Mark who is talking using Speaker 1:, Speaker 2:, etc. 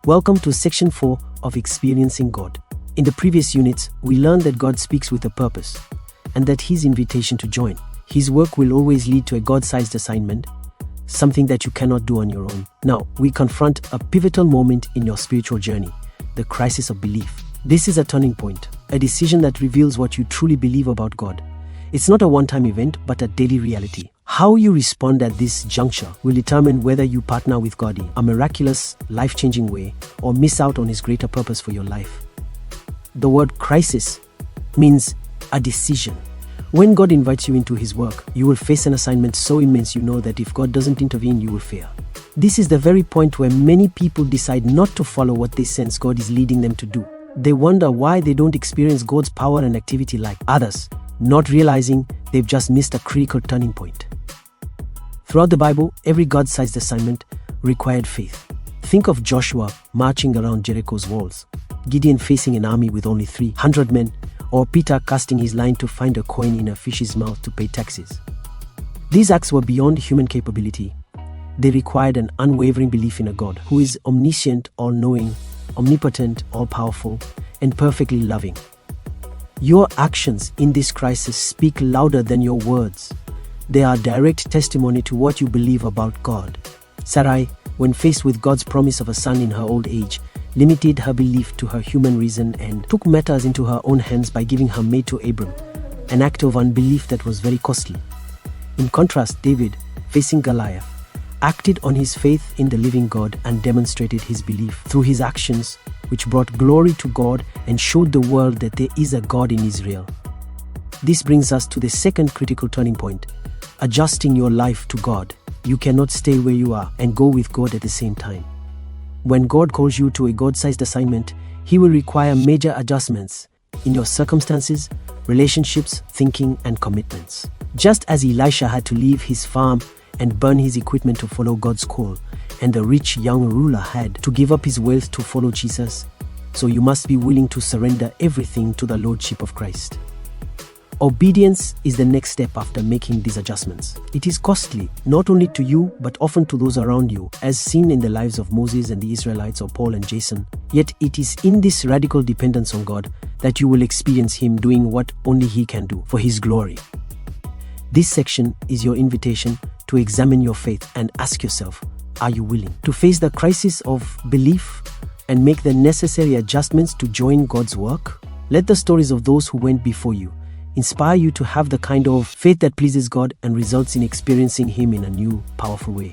Speaker 1: Welcome to Section 4 of Experiencing God. In the previous units, we learned that God speaks with a purpose, and that His invitation to join His work will always lead to a God-sized assignment, something that you cannot do on your own. Now, we confront a pivotal moment in your spiritual journey, the crisis of belief. This is a turning point, a decision that reveals what you truly believe about God. It's not a one-time event, but a daily reality. How you respond at this juncture will determine whether you partner with God in a miraculous, life-changing way or miss out on His greater purpose for your life. The word crisis means a decision. When God invites you into His work, you will face an assignment so immense you know that if God doesn't intervene, you will fail. This is the very point where many people decide not to follow what they sense God is leading them to do. They wonder why they don't experience God's power and activity like others, not realizing they've just missed a critical turning point. Throughout the Bible, every God-sized assignment required faith. Think of Joshua marching around Jericho's walls, Gideon facing an army with only 300 men, or Peter casting his line to find a coin in a fish's mouth to pay taxes. These acts were beyond human capability. They required an unwavering belief in a God who is omniscient, all-knowing, omnipotent, all-powerful, and perfectly loving. Your actions in this crisis speak louder than your words. They are direct testimony to what you believe about God. Sarai, when faced with God's promise of a son in her old age, limited her belief to her human reason and took matters into her own hands by giving her maid to Abram, an act of unbelief that was very costly. In contrast, David, facing Goliath, acted on his faith in the living God and demonstrated his belief through his actions, which brought glory to God and showed the world that there is a God in Israel. This brings us to the second critical turning point: adjusting your life to God. You cannot stay where you are and go with God at the same time. When God calls you to a God-sized assignment, He will require major adjustments in your circumstances, relationships, thinking, and commitments. Just as Elisha had to leave his farm and burn his equipment to follow God's call, and the rich young ruler had to give up his wealth to follow Jesus, so you must be willing to surrender everything to the Lordship of Christ. Obedience is the next step after making these adjustments. It is costly, not only to you, but often to those around you, as seen in the lives of Moses and the Israelites or Paul and Jason. Yet it is in this radical dependence on God that you will experience Him doing what only He can do for His glory. This section is your invitation to examine your faith and ask yourself, are you willing to face the crisis of belief and make the necessary adjustments to join God's work? Let the stories of those who went before you inspire you to have the kind of faith that pleases God and results in experiencing Him in a new, powerful way.